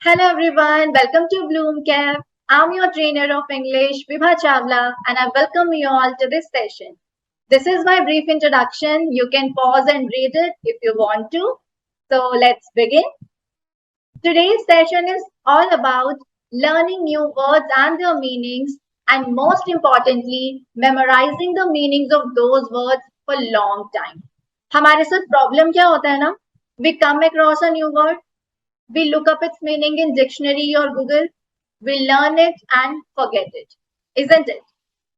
Hello everyone, welcome to Bloom Camp. I'm your trainer of English, Vibha Chawla, and I welcome you all to this session. This is my brief introduction. You can pause and read it if you want to. So let's begin. Today's session is all about learning new words and their meanings, and most importantly, memorizing the meanings of those words for long time. हमारे साथ problem क्या होता है ना? We come across a new word, we look up its meaning in dictionary or Google. We learn it and forget it. Isn't it?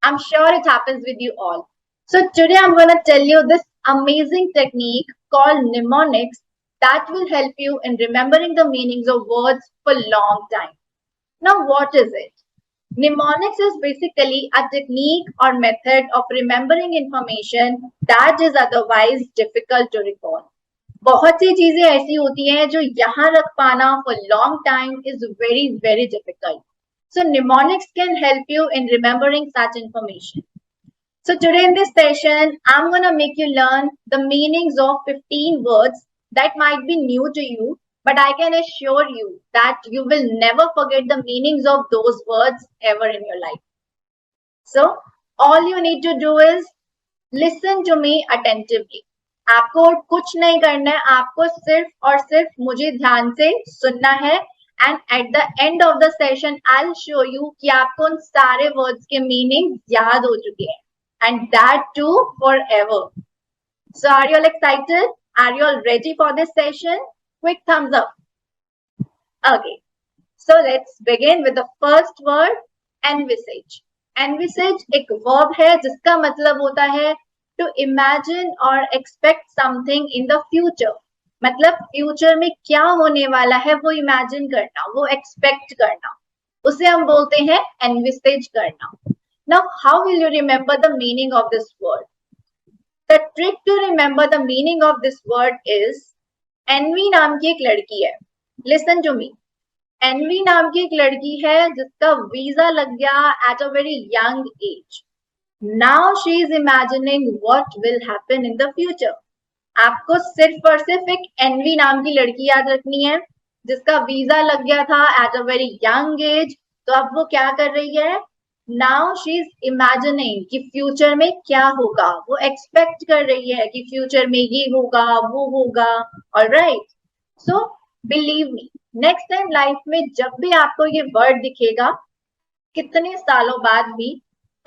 I'm sure it happens with you all. So today I'm going to tell you this amazing technique called mnemonics that will help you in remembering the meanings of words for long time. Now what is it? Mnemonics is basically a technique or method of remembering information that is otherwise difficult to recall. बहुत सी चीजें ऐसी होती हैं जो यहाँ रख पाना for long time is very difficult. So mnemonics can help you in remembering such information. So today in this session, I'm gonna make you learn the meanings of 15 words that might be new to you, but I can assure you that you will never forget the meanings of those words ever in your life. So all you need to do is listen to me attentively. आपको कुछ नहीं करना है, आपको सिर्फ और सिर्फ मुझे ध्यान से सुनना है and at the end of the session I will show you कि आपको उन सारे वर्ड्स के मीनिंग याद हो चुके हैं and that too forever. So are you all excited? Are you all ready for this session? Quick thumbs up. Okay. So let's begin with the first word, envisage. Envisage एक verb है जिसका मतलब होता है to imagine or expect something in the future. मतलब future में क्या होने वाला है वो इमेजिन करना, वो एक्सपेक्ट करना, उसे हम बोलते हैं एनविसेज करना. Now how will you remember the meaning of this word? The trick to remember the meaning of this word is envy नाम की एक लड़की है. Listen to me. एनवी नाम की एक लड़की है जिसका वीजा लग गया at a very young age. Now she is imagining what will happen in the future. आपको सिर्फ और सिर्फ एक एनवी नाम की लड़की याद रखनी है जिसका वीजा लग गया था at a very young age. तो अब वो क्या कर रही है? नाउ शी इज इमेजिनिंग कि फ्यूचर में क्या होगा, वो एक्सपेक्ट कर रही है कि फ्यूचर में ये होगा वो होगा. Alright. So believe me, next time life में जब भी आपको ये वर्ड दिखेगा कितने सालों बाद भी,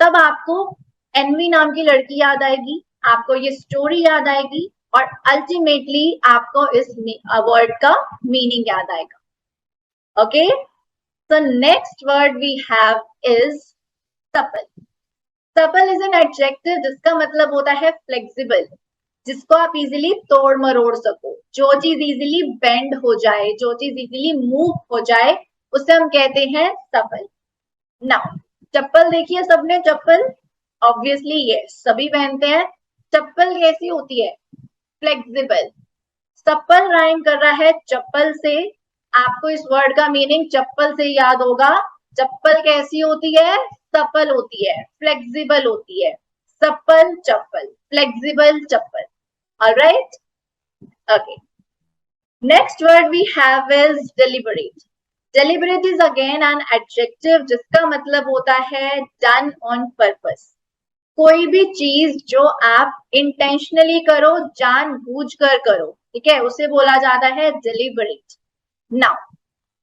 तब आपको एनवी नाम की लड़की याद आएगी, आपको ये स्टोरी याद आएगी और अल्टीमेटली आपको इस वर्ड का मीनिंग याद आएगा. Okay. So next word we have is supple. Supple is an adjective जिसका मतलब होता है फ्लेक्सिबल, जिसको आप इजीली तोड़ मरोड़ सको, जो चीज इजीली बेंड हो जाए, जो चीज इजीली मूव हो जाए, उसे हम कहते हैं सपल. नाउ चप्पल देखिए सबने, चप्पल ऑब्वियसली ये सभी पहनते हैं. चप्पल कैसी होती है? फ्लेक्सिबल. सप्पल राइम कर रहा है चप्पल से. आपको इस वर्ड का मीनिंग चप्पल से याद होगा. चप्पल कैसी होती है? सप्पल होती है, फ्लेक्सिबल होती है. Supple chappal, flexible chappal. Alright. Okay. Next word we have is deliberate. Deliberate is again an adjective जिसका मतलब होता है डन ऑन पर्पस. कोई भी चीज जो आप इंटेंशनली करो, जानबूझकर करो, ठीक है, उसे बोला जाता है deliberate. Now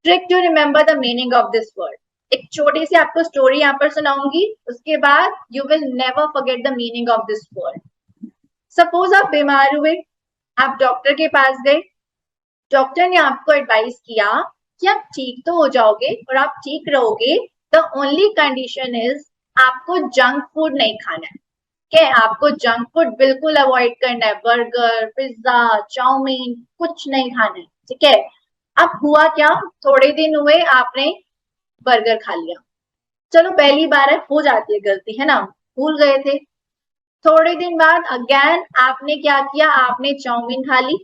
trick to remember the meaning of this word. एक छोटी सी आपको स्टोरी यहाँ पर सुनाऊंगी, उसके बाद you will never forget the meaning of this word. Suppose आप बीमार हुए, आप डॉक्टर के पास गए, डॉक्टर ने आपको एडवाइस किया कि आप ठीक तो हो जाओगे और आप ठीक रहोगे. द ओनली कंडीशन इज आपको जंक फूड नहीं खाना है. क्या आपको जंक फूड बिल्कुल अवॉइड करना है. बर्गर, पिज्जा, चाउमीन कुछ नहीं खाना है. ठीक है. अब हुआ क्या? थोड़े दिन हुए, आपने बर्गर खा लिया. चलो पहली बार है, हो जाती है गलती, है ना, भूल गए थे. थोड़े दिन बाद अगेन आपने क्या किया? आपने चाउमीन खा ली.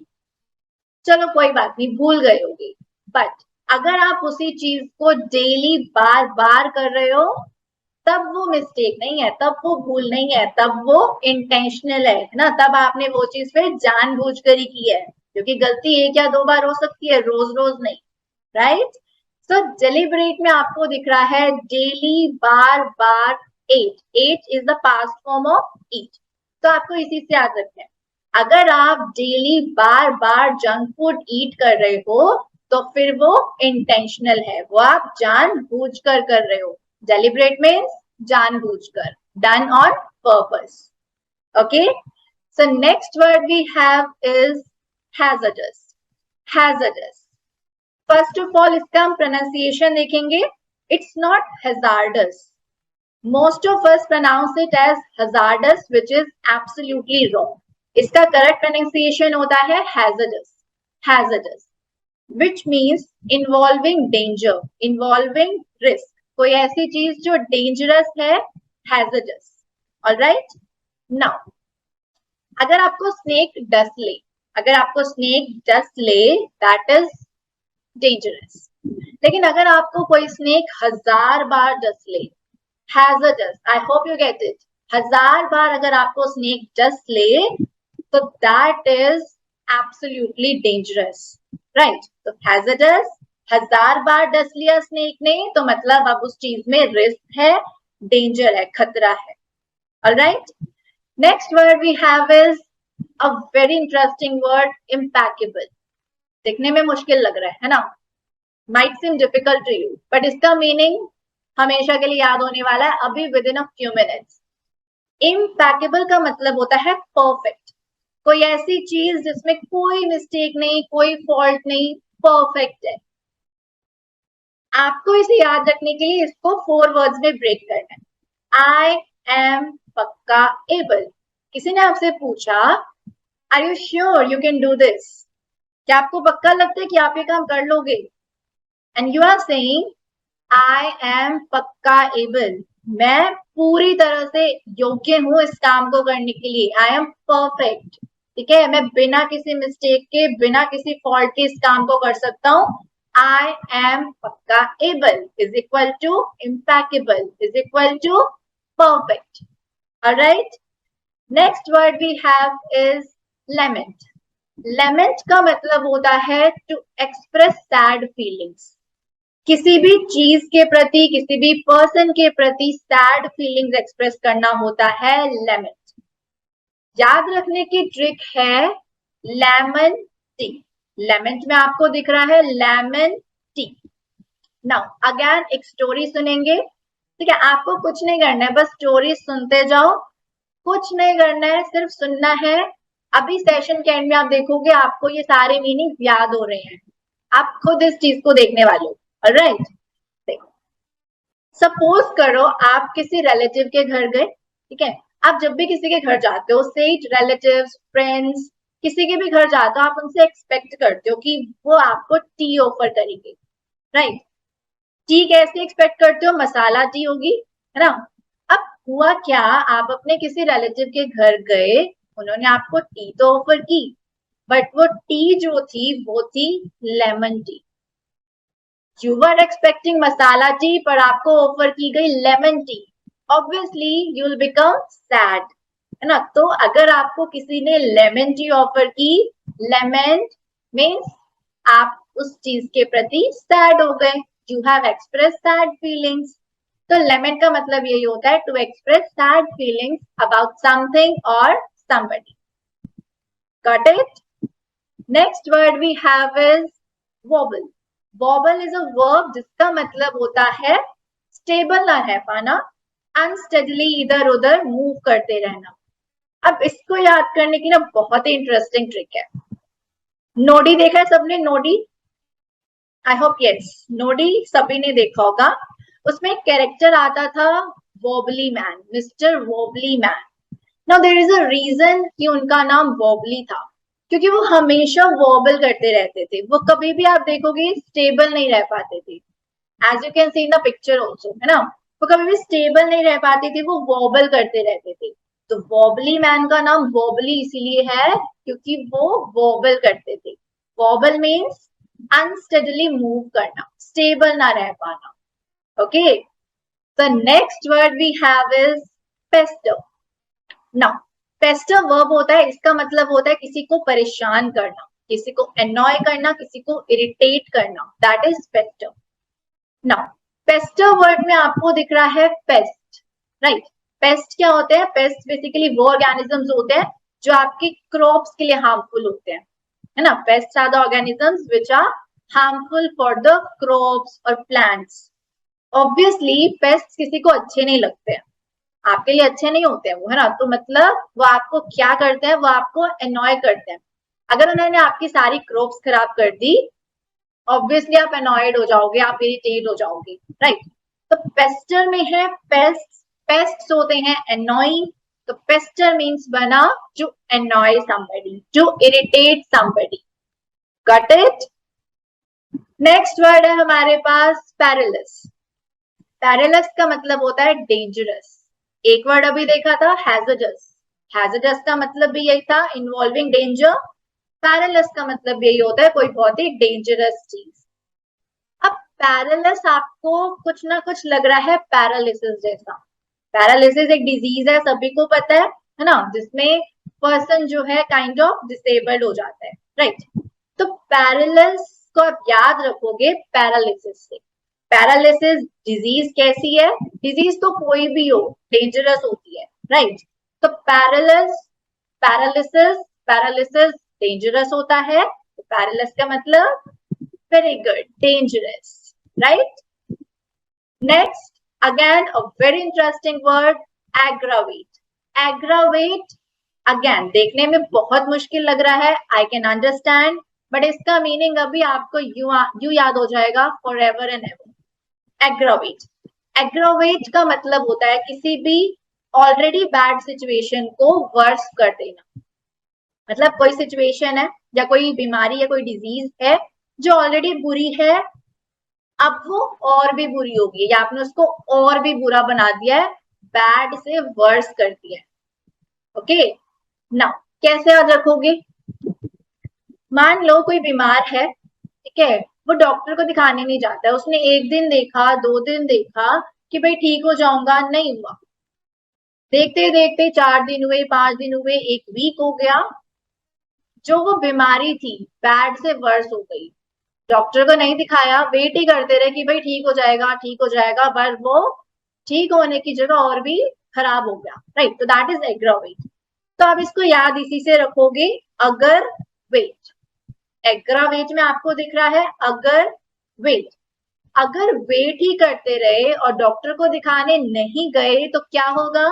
चलो कोई बात नहीं, भूल गए होगे. बट अगर आप उसी चीज को डेली बार बार कर रहे हो, तब वो मिस्टेक नहीं है, तब वो भूल नहीं है, तब वो इंटेंशनल है ना. तब आपने वो चीज फिर जानबूझकर ही की है, क्योंकि गलती एक या दो बार हो सकती है, रोज रोज नहीं. राइट. सो डेलिबरेट में आपको दिख रहा है डेली, बार बार, ate is the past form of eat. तो आपको इसी से याद रखना है, अगर आप डेली बार बार जंक फूड ईट कर रहे हो तो फिर वो इंटेंशनल है, वो आप जानबूझकर कर रहे हो। डेलिबरेट मीन्स जानबूझकर, done on purpose. Okay, so next word we have is hazardous. Hazardous, first of all इसका हम प्रोनाउंसिएशन देखेंगे, it's not hazardous. Most of us pronounce it as hazardous, which is absolutely wrong. इसका correct pronunciation होता है hazardous, hazardous, which means involving danger, involving risk. कोई ऐसी चीज जो dangerous है, hazardous. Alright? Now, अगर आपको snake डस ले, अगर आपको snake डस ले, that is dangerous. लेकिन अगर आपको कोई snake 1000 बार डस ले, hazardous. I hope you get it. 1000 बार अगर आपको स्नेक डस ले तो that is absolutely dangerous, right? तो hazardous, 1000 बार डस लिया स्नेक ने तो मतलब अब उस चीज में रिस्क है, डेंजर है, खतरा है। Alright? Next word we have is a very interesting word, impeccable. देखने में मुश्किल लग रहा है ना? Might seem difficult to you, but इसका मीनिंग हमेशा के लिए याद होने वाला है अभी with in a few minutes. Impeccable का मतलब होता है परफेक्ट, कोई ऐसी चीज जिसमें कोई मिस्टेक नहीं, कोई फॉल्ट नहीं, परफेक्ट है। आपको इसे याद रखने के लिए इसको 4 वर्ड्स में ब्रेक करना है। आई एम पक्का एबल। किसी ने आपसे पूछा are you sure you can do this, क्या आपको पक्का लगता है कि आप ये काम कर लोगे? And you are saying I am पक्का एबल, मैं पूरी तरह से योग्य हूं इस काम को करने के लिए। I am perfect, ठीक है, मैं बिना किसी मिस्टेक के, बिना किसी फॉल्ट के इस काम को कर सकता हूं। I am पक्का able is equal to impeccable is equal to perfect. Alright, next word we have is lament. Lament का मतलब होता है to express sad feelings. किसी भी चीज के प्रति, किसी भी पर्सन के प्रति सैड फीलिंग्स एक्सप्रेस करना होता है लेमेंट। याद रखने की ट्रिक है लेमन टी। लेमेंट में आपको दिख रहा है लेमन टी। नाउ अगेन एक स्टोरी सुनेंगे, ठीक है, आपको कुछ नहीं करना है, बस स्टोरी सुनते जाओ, कुछ नहीं करना है, सिर्फ सुनना है। अभी सेशन के एंड में आप देखोगे आपको ये सारे मीनिंग याद हो रहे हैं, आप खुद इस चीज को देखने वाले हो। ऑलराइट, देखो, सपोज करो आप किसी रिलेटिव के घर गए, ठीक है, आप जब भी किसी के घर जाते हो, से रिलेटिव्स, फ्रेंड्स, किसी के भी घर जाते हो, आप उनसे एक्सपेक्ट करते हो कि वो आपको टी ऑफर करेंगे, राइट? टी कैसे एक्सपेक्ट करते हो? मसाला टी होगी, है ना? अब हुआ क्या, आप अपने किसी रिलेटिव के घर गए, उन्होंने आपको टी तो ऑफर की, बट वो टी जो थी वो थी lemon tea. You were expecting masala tea, पर आपको ऑफर की गई lemon tea. Obviously, you will become sad, है ना? तो अगर आपको किसी ने लेमन टी ऑफर की, लेमन मीन्स आप उस चीज के प्रति सैड हो गए, you have expressed sad feelings. तो लेमन का मतलब यही होता है to express sad feelings about something or somebody. Got it? Next word we have is wobble. Vowel is a verb जिसका मतलब होता है स्टेबल ना रह पाना, अनस्टेडली इधर उधर मूव करते रहना। अब इसको याद करने की ना बहुत ही इंटरेस्टिंग ट्रिक है। नोडी देखा है सबने? नोडी, आई होप यस, नोडी सभी ने देखा होगा। उसमें एक कैरेक्टर आता था wobbly man, mister wobbly man. Now there is a reason कि उनका नाम वॉबली था, क्योंकि वो हमेशा वॉबल करते रहते थे, वो कभी भी आप देखोगे स्टेबल नहीं रह पाते थे। As you can see in the picture also, है ना, वो कभी भी स्टेबल नहीं रह पाते थे, वो वॉबल करते रहते थे। तो वॉबली मैन का नाम वॉबली इसीलिए है क्योंकि वो वॉबल करते थे। वॉबल मीन्स अनस्टेडली मूव करना, स्टेबल ना रह पाना। Okay, the next word we have is pester. Now pester verb होता है, इसका मतलब होता है किसी को परेशान करना, किसी को एनॉय करना, किसी को इरिटेट करना, that is pester. Now Pasteur word में आपको दिख रहा है पेस्ट, राइट। पेस्ट क्या होते हैं? पेस्ट बेसिकली वो ऑर्गेनिजम्स होते हैं जो आपकी क्रॉप्स के लिए हार्मफुल होते हैं, है ना। Pest are the organisms which are harmful for the crops और प्लांट्स। ऑब्वियसली पेस्ट किसी को अच्छे नहीं लगते हैं, आपके लिए अच्छे नहीं होते हैं वो, है ना। तो मतलब वो आपको क्या करते हैं? वो आपको एनॉय करते हैं। अगर उन्होंने आपकी सारी क्रॉप्स खराब कर दी, ऑब्वियसली आप एनॉयड हो जाओगे, आप इरिटेट हो जाओगे, राइट। तो पेस्टर में है पेस्ट, पेस्ट होते हैं एनॉइंग, तो पेस्टर मीन्स बना जो एनॉय समबडी, जो irritate somebody. Got it? Next word है हमारे पास पैरेलस। पैरेलस का मतलब होता है डेंजरस। एक वर्ड अभी देखा था हैजर्डस, हैजर्डस का मतलब भी यही था, इन्वॉल्विंग डेंजर। पैरेलस का मतलब यही होता है कोई बहुत ही डेंजरस चीज। अब पैरालिस आपको कुछ ना कुछ लग रहा है पैरालिसिस जैसा। पैरालिसिस एक डिजीज है, सभी को पता है ना, जिसमें पर्सन जो है काइंड ऑफ डिसेबल्ड हो जाता है, राइट। तो पैरालिस को आप याद रखोगे पैरालिसिस से। पैरालिसिस डिजीज कैसी है? डिजीज तो कोई भी हो, डेंजरस होती है, राइट। तो पैरालिस, पैरालिसिस, पैरालिसिस डेंजरस होता है, तो पैरालिस का मतलब very good, dangerous, right? Next, again a very interesting word, aggravate. Aggravate again देखने में बहुत मुश्किल लग रहा है, I can understand, but इसका मीनिंग अभी आपको यू याद हो जाएगा forever and ever. Aggravate. Aggravate का मतलब होता है किसी भी ऑलरेडी बैड सिचुएशन को वर्स कर देना। मतलब कोई सिचुएशन है या कोई बीमारी या कोई डिजीज है जो ऑलरेडी बुरी है, अब वो और भी बुरी होगी, या आपने उसको और भी बुरा बना दिया है, बैड से वर्स कर दिया है। ओके, नाउ कैसे याद रखोगे? मान लो कोई बीमार है, ठीक है, वो डॉक्टर को दिखाने नहीं जाता है, उसने एक दिन देखा, 2 दिन देखा कि भाई ठीक हो जाऊंगा, नहीं हुआ। देखते देखते 4 दिन हुए, 5 दिन हुए, एक वीक हो गया, जो वो बीमारी थी बैड से वर्स हो गई। डॉक्टर को नहीं दिखाया, वेट ही करते रहे कि भाई ठीक हो जाएगा, ठीक हो जाएगा, पर वो ठीक होने की जगह और भी खराब हो गया, राइट। तो दैट इज एग्रावेट। तो आप इसको याद इसी से रखोगे, अगर वेट। एग्रावेट में आपको दिख रहा है अगर वेट। अगर वेट ही करते रहे और डॉक्टर को दिखाने नहीं गए तो क्या होगा?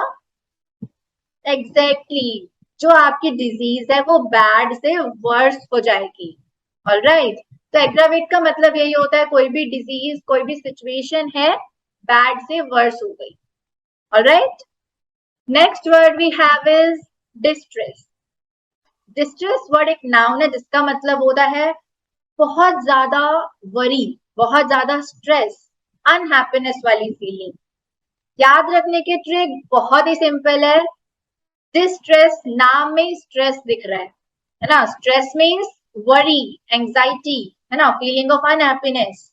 एग्जैक्टली जो आपकी डिजीज है वो बैड से वर्स हो जाएगी। ऑलराइट, तो एग्रावेट का मतलब यही होता है कोई भी डिजीज, कोई भी सिचुएशन है बैड से वर्स हो गई। Alright, next word we have is distress. Distress word एक नाउन है जिसका मतलब होता है बहुत ज्यादा वरी, बहुत ज्यादा स्ट्रेस, अनहैप्पीनेस वाली फीलिंग। याद रखने की ट्रिक बहुत ही सिंपल है, डिस्ट्रेस नाम में स्ट्रेस दिख रहा है ना। स्ट्रेस मीन्स वरी, एंजाइटी, है ना, फीलिंग ऑफ अनहैप्पीनेस।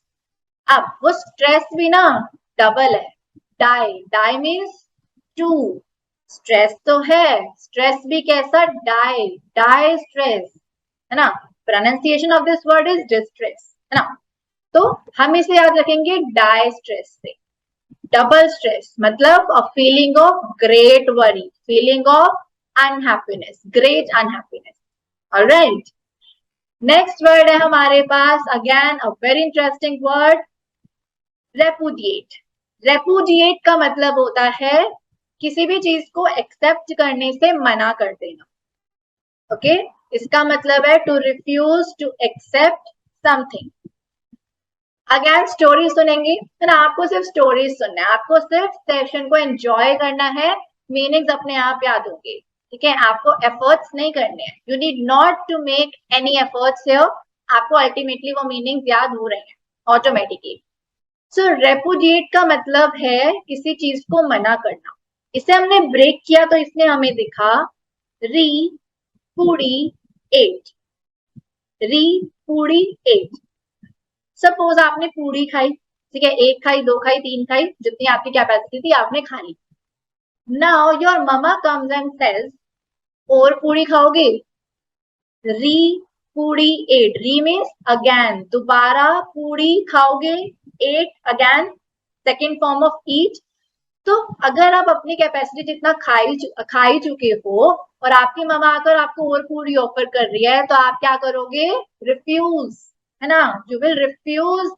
अब वो स्ट्रेस भी ना डबल है, di, di means two. Stress तो है, स्ट्रेस भी कैसा? डाई, डाई स्ट्रेस, है ना। Pronunciation of this word is distress, है ना। तो हम इसे याद रखेंगे डाई स्ट्रेस से। डबल स्ट्रेस मतलब a feeling of great worry, feeling of unhappiness, great unhappiness. Alright, next word है हमारे पास again a very interesting word, repudiate. Repudiate का मतलब होता है किसी भी चीज को एक्सेप्ट करने से मना कर देना। ओके, इसका मतलब है to refuse to accept something. Again story सुनेंगे, है ना, आपको सिर्फ स्टोरीज सुनना है, आपको सिर्फ सेशन को एंजॉय करना है, मीनिंग्स अपने आप याद होंगे, ठीक है। आपको एफर्ट्स नहीं करने हैं, you need not to make any efforts here, आपको अल्टीमेटली वो मीनिंग्स याद हो रहे हैं ऑटोमेटिकली। सो रेपुडिएट का मतलब है किसी चीज को मना करना। इसे हमने ब्रेक किया तो इसने हमें दिखा री पूड़ी एट, री पूड़ी एट। सपोज आपने पूड़ी खाई, ठीक है, 1 खाई, 2 खाई, 3 खाई, जितनी आपकी कैपेसिटी थी आपने खा ली। Now your mama comes and says और पूड़ी खाओगे? Re puri ate, re means again, दोबारा पूड़ी खाओगे, ate again, second form of eat. तो अगर आप अपनी कैपेसिटी जितना खा ही चुके हो और आपकी मम्मा आकर आपको और पूरी ऑफर कर रही है, तो आप क्या करोगे? रिफ्यूज, है ना? You will refuse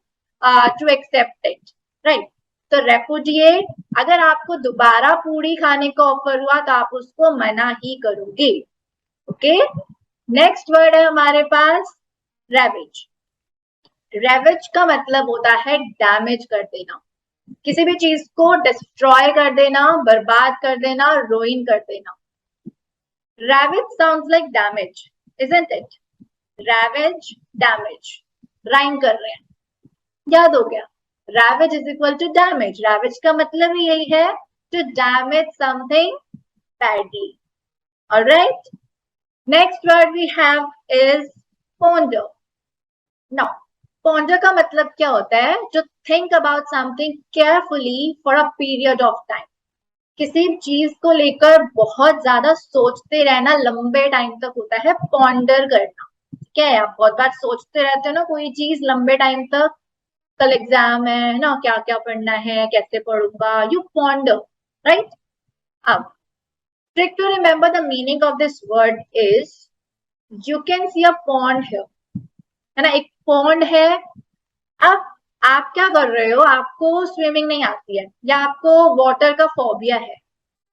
to accept it, right? तो रेपुडिएट, अगर आपको दोबारा पूरी खाने का ऑफर हुआ तो आप उसको मना ही करोगे। ओके, नेक्स्ट वर्ड है हमारे पास रेविज। रेविज का मतलब होता है डैमेज कर देना, किसी भी चीज को डिस्ट्रॉय कर देना, बर्बाद कर देना, रोइन कर देना। ravage sounds like damage, isn't it? ravage, damage, rhyme कर रहे हैं, याद हो गया? ravage is equal to damage. ravage का मतलब ही यही है, to damage something badly. All right, next word we have is ponder. Now ponder का मतलब क्या होता है? जो think about something carefully for a period of time. किसी चीज को लेकर बहुत ज्यादा सोचते रहना, लंबे टाइम तक होता है पॉन्डर करना। क्या है? आप बहुत बार सोचते रहते हो ना कोई चीज लंबे टाइम तक, कल एग्जाम है ना, क्या क्या पढ़ना है, कैसे पढ़ूंगा, यू पॉन्डर, राइट? अब trick to remember the meaning of this word is, you can see a pond here, है ना? एक पॉन्ड है। अब आप क्या कर रहे हो? आपको स्विमिंग नहीं आती है या आपको वाटर का फोबिया है,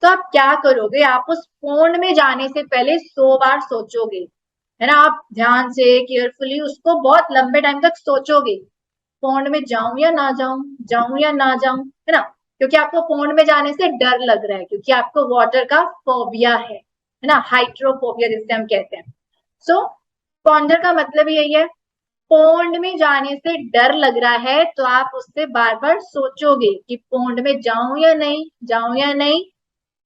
तो आप क्या करोगे? आप उस पॉन्ड में जाने से पहले 100 बार सोचोगे, है ना? आप ध्यान से केयरफुली उसको बहुत लंबे टाइम तक सोचोगे, पॉन्ड में जाऊं या ना जाऊं, जाऊं या ना जाऊं, है ना? क्योंकि आपको पॉन्ड में जाने से डर लग रहा है, क्योंकि आपको वाटर का फोबिया है ना? हाइड्रोफोबिया जिसे हम कहते हैं। सो पॉन्डर का मतलब यही है, पौंड में जाने से डर लग रहा है तो आप उससे बार बार सोचोगे कि पौंड में जाऊं या नहीं, जाऊं या नहीं,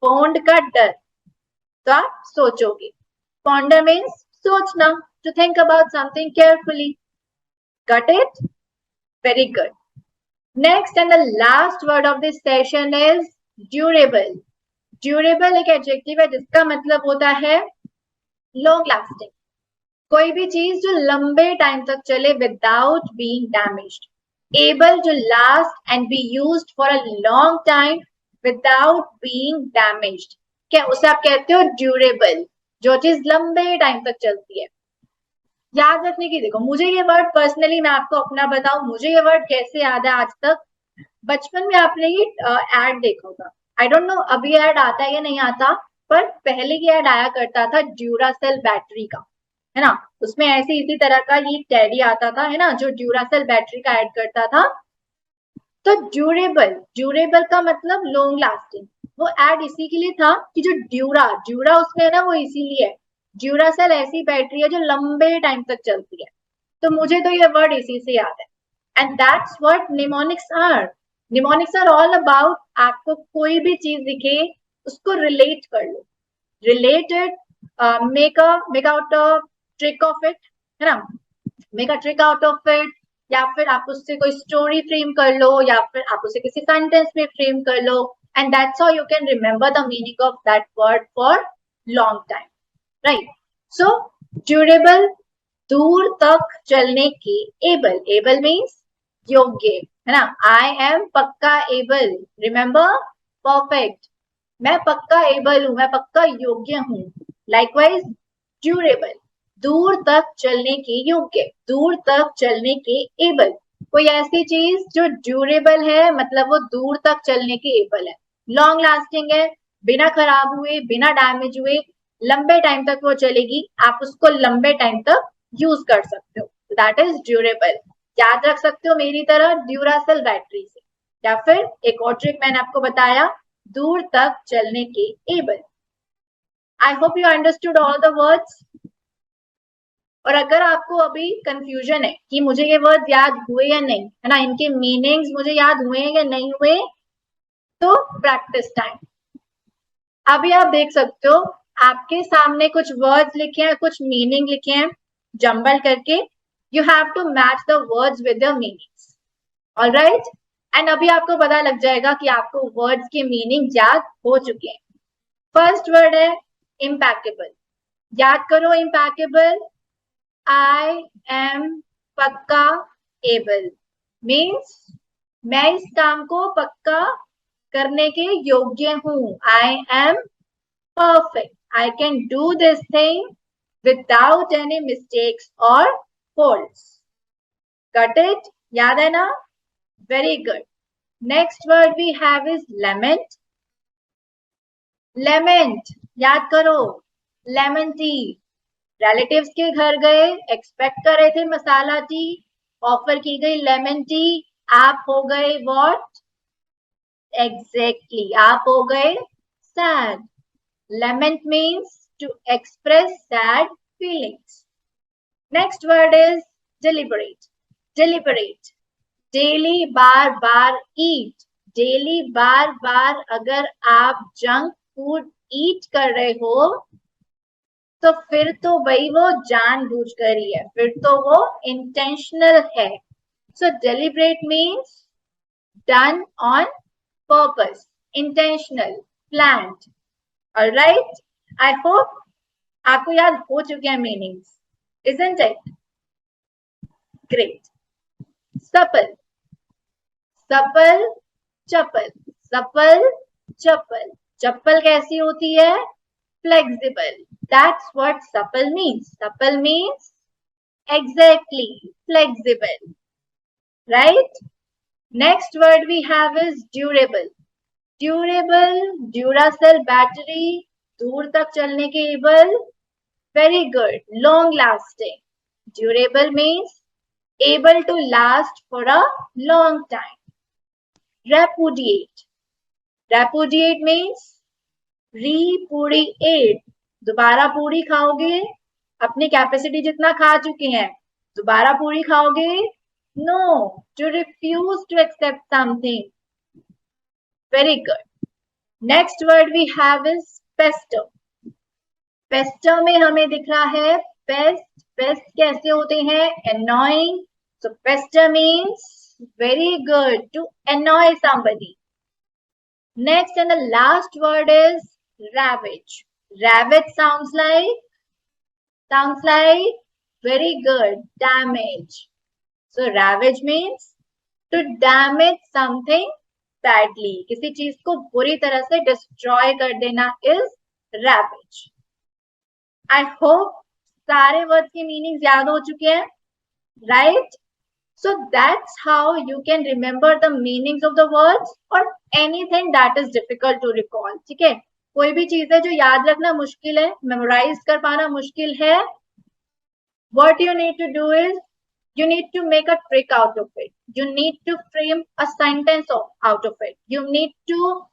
पौंड का डर, तो आप सोचोगे। पॉन्डर मीन्स सोचना, to think about something carefully. Got it? Very good. Next and the last word of this session is durable. Durable एक एडजेक्टिव है जिसका मतलब होता है लॉन्ग लास्टिंग, कोई भी चीज जो लंबे टाइम तक चले without being damaged. Able to last and be used for a long time without being damaged, क्या उसे आप कहते हो ड्यूरेबल, जो चीज लंबे टाइम तक चलती है। याद रखने की, देखो मुझे ये वर्ड पर्सनली, मैं आपको अपना बताऊं, मुझे ये वर्ड कैसे याद है आज तक। बचपन में आपने ये एड देखा होगा, आई डोंट नो अभी एड आता है या नहीं आता, पर पहले ये एड आया करता था ड्यूरासेल बैटरी का, है ना? उसमें ऐसे इसी तरह का ये टेडी आता था, है ना, जो ड्यूरासेल बैटरी का ऐड करता था। तो ड्यूरेबल, ड्यूरेबल का मतलब लॉन्ग लास्टिंग, वो ऐड इसी के लिए था कि जो ड्यूरा, ड्यूरा उसमें है ना, वो इसीलिए है। ड्यूरासेल ऐसी बैटरी है जो लंबे टाइम तक चलती है, तो मुझे तो ये वर्ड इसी से याद है। And that's what mnemonics are. Mnemonics are all about, आपको कोई भी चीज दिखे उसको रिलेट कर लो, related, make out a trick of it, है ना? Make a trick out of it, या फिर आप उससे कोई स्टोरी फ्रेम कर लो, या फिर आप उसे किसी सेंटेंस में फ्रेम कर लो, and that's how you can remember the meaning of that word for long time, right? So durable, दूर तक चलने की, एबल, एबल मीन्स योग्य, है ना? आई एम पक्का एबल, रिमेम्बर, परफेक्ट, मैं पक्का एबल हूं, मैं पक्का योग्य हूं। लाइकवाइज ड्यूरेबल, दूर तक चलने के योग्य, दूर तक चलने के एबल। कोई ऐसी चीज जो ड्यूरेबल है, मतलब वो दूर तक चलने के एबल है, लॉन्ग लास्टिंग है, बिना खराब हुए, बिना डैमेज हुए, लंबे टाइम तक वो चलेगी, आप उसको लंबे टाइम तक यूज कर सकते हो, दैट इज ड्यूरेबल। याद रख सकते हो मेरी तरह ड्यूरासेल बैटरी से, या फिर एक और ट्रिक मैंने आपको बताया, दूर तक चलने के able. I hope you understood all the words. और अगर आपको अभी कंफ्यूजन है कि मुझे ये वर्ड याद हुए या नहीं, है ना, इनके मीनिंग्स मुझे याद हुए या नहीं हुए, तो प्रैक्टिस टाइम। अभी आप देख सकते हो आपके सामने कुछ वर्ड्स लिखे हैं, कुछ मीनिंग लिखे हैं जंबल करके, you have to match the words with the meanings, alright? And अभी आपको पता लग जाएगा कि आपको वर्ड्स के मीनिंग याद हो चुके हैं। फर्स्ट वर्ड है इम्पैकेबल, याद करो इम्पैकेबल, I am पक्का able means मैं इस काम को पक्का करने के योग्य हूँ. I am perfect. I can do this thing without any mistakes or faults. Got it? याद है ना? Very good. Next word we have is lament. Lament. याद करो. Lemon tea. Relatives के घर गए, expect कर रहे थे मसाला टी, ऑफर की गई लेमन टी, आप हो गए what? Exactly. आप हो गए sad. Lament means to express sad feelings. Next word is deliberate. Deliberate. Daily bar bar eat. Daily बार बार अगर आप junk food eat कर रहे हो तो फिर तो भाई वो जानबूझ कर ही है, फिर तो वो intentional है. So deliberate means done on purpose, intentional, planned. All right. I hope आपको याद हो चुके हैं meanings, isn't it? Great. Supple. Supple, chappal. Supple, चप्पल. चप्पल कैसी होती है? Flexible. That's what supple means. Supple means exactly flexible. Right? Next word we have is durable. Durable, Duracell battery, दूर तक चलने के able. Very good. Long lasting. Durable means able to last for a long time. Repudiate. Repudiate means repudiate. दोबारा पूरी खाओगे? अपनी capacity जितना खा चुके हैं, दोबारा पूरी खाओगे? No. To refuse to accept something. Very good. Next word we have is pester. Pester में हमें दिख रहा है pest. Pest कैसे होते हैं? Annoying. So pester means very good, to annoy somebody. Next and the last word is ravage. Ravage sounds like very good, damage. So ravage means to damage something badly. किसी चीज को बुरी तरह से destroy कर देना is ravage. I hope सारे words की meanings याद हो चुके हैं, right? So that's how you can remember the meanings of the words or anything that is difficult to recall. ठीक है? कोई भी चीज है जो याद रखना मुश्किल है, मेमोराइज कर पाना मुश्किल है, what you need to do is you need to make a trick out of it. You need to frame a sentence out of it. You need to,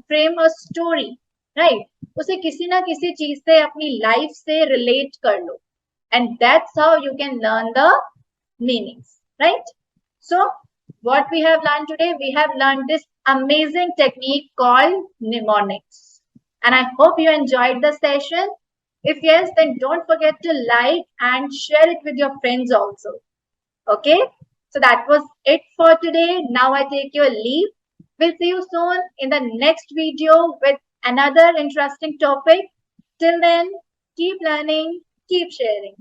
frame a story, right? उसे किसी ना किसी चीज से अपनी life से relate कर लो, and that's how you can learn the meanings, right? So what we have learned today, we have learned this amazing technique called mnemonics, and I hope you enjoyed the session. If yes, then don't forget to like and share it with your friends also. Okay, so that was it for today. Now I take your leave. We'll see you soon in the next video with another interesting topic. Till then, keep learning, keep sharing.